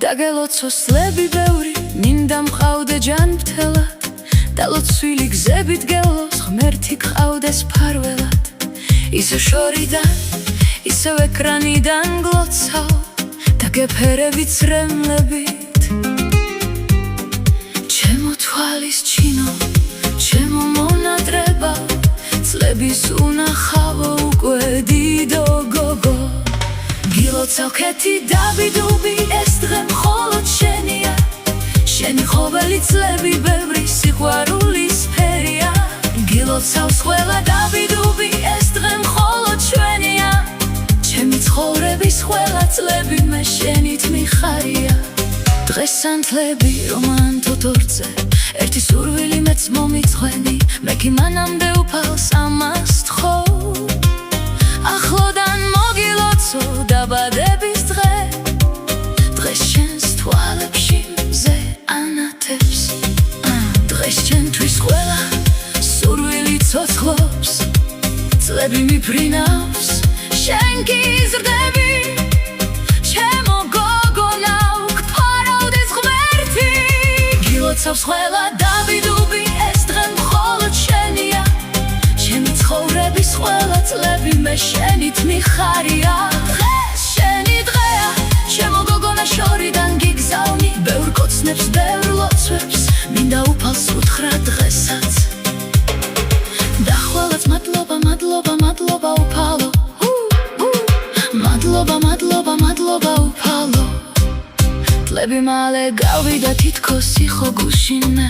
დაგელოცოსლები ბევრი მინდა მყავდე ჯანმრთელად და ლოცვილი გზებით გელოს ღმერთი გყავდეს ფარველად ისე შორიდან ისევ ეკრანიდან გლოცავ და გეფერები ცრემლებით ჩემო თვალის ჩინო ჩემო მონატრება წლების უნახავო უკვე დიდო გოგო გილოცავ ქეთი დავიდუბი ეს დღე მხოლოდ შენია შენი ხოველი წლები ბევრი სიყვარულის ფერია გილოცავ ყველა დავიდუბი ეს დღე მხოლოდ ჩვენია ჩემი ცხოვრების ყველა წლები მე შენით მიხარია დღესანთლები რომანტო თორცე ერთი სურვილი მეც მომიწვენი მე კი მანამდე უფალს ამას თხოვ ახლოდან მოგილოცო დაბადების დღე დღეს შენს თვალებში მზე ანათებს დღეს შენთვის ყველა სურვილი ცოცხლობს წლები მიფრინავს შენ კი ზრდები ჩემო გოგონავ გფარავდეს ღმერთი გილოცავს ყველა დავიდუბი ეს დღე მხოლოდ შენია ჩემი ცხოვრების ყველა წლები მე შენით მიხარია დღეს შენი დღეა ჩემო გოგონა შორიდან გიგზავნი ბევრ კოცნებს ბევრ ლოცვებს მინდა უფალს უთხრა დღესაც დახვალაც მადლობა მადლობა მადლობა უფალო მადლობა მადლობა მადლობა უფალო წლები მალე გავიდა თითქოს იხო გუშინე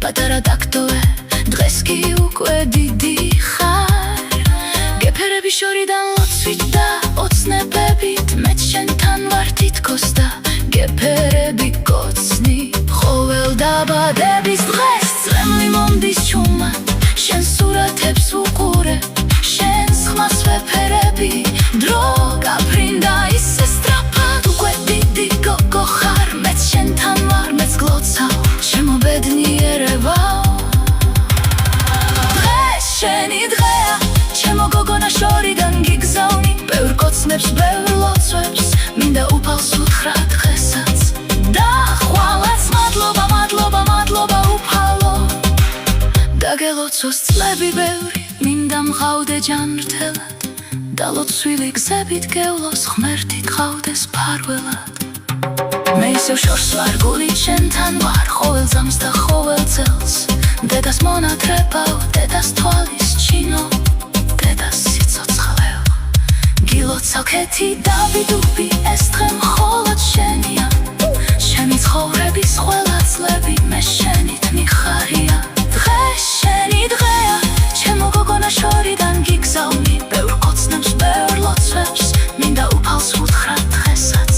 პატარა დაგტოვე დღეს კი უკვე დიდი ხარ გეფერები შორიდან ლოცვით და ოცნებებით მეც შენთან ვარ თითქოს და გეფერები კოცნი ყოველ დაბადების დღეს წლემლი მომდის ჩუმად შენ სურათებს უყურე შენს ხმას ვეფერები დრო გაფრინდა ისე სწრაფად უკვე დიდი გოგო ხარ მეც შენთან ვარ მეც გლოცავ ჩემო ბედნიერებაო შენი დღეა ჩემო გოგონა შორიდან გიგზავნი ბევრ კოცნებს ბევრ ლოცვებს მინდა უფალს უთხრა დღესაც დახვალაც მადლობა მადლობა მადლობა უფალო დაგელოცოს წლები ბევრი მინდა მყავდე ჯანმრთელად და ლოცვილი გზებით გევლოს ღმერთი გყავდეს ფარველად მე ისევ შორს ვარ გულით შენთან ვარ ყოველ ძამს და ყოველ წელს დედას მონათრებავ დედას თვალის ჩინო დედას სიცოცხლეო გილოცავ ქეთი დავიდუბი ეს დღე მხოლოდ შენია ჩემი ცხოვრების ყველა წლები მე შენით მიხარია დღეს შენი დღეა ჩემო გოგონა შორიდან გიგზავნი ბევრ კოცნებს ბევრ ლოცვებს მინდა უფალს უთხრა დღესაც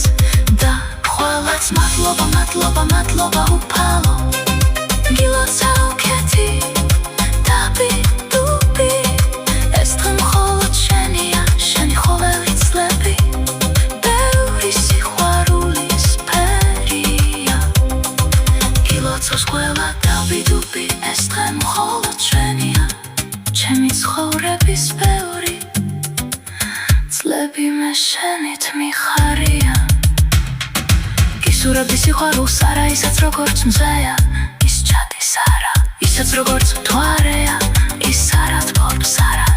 და ყველაც მადლობა მადლობა მადლობა უფალო გილოცავ ქეთი დავიდუბი ეს დღე მხოლოდ შენია შენი ხოველი წლები ბევრი სიყვარულის ფერია გილოცავს ყველა დავიდუბი ეს დღე მხოლოდ შენია ჩემი ცხოვრების ბევრი წლები მე შენით მიხარია გისურვებდი სიყვარულს არა ისაც როგორც მზეა ის ჩადის არა ისაც როგორც მთვარეა ის არა თბობს არა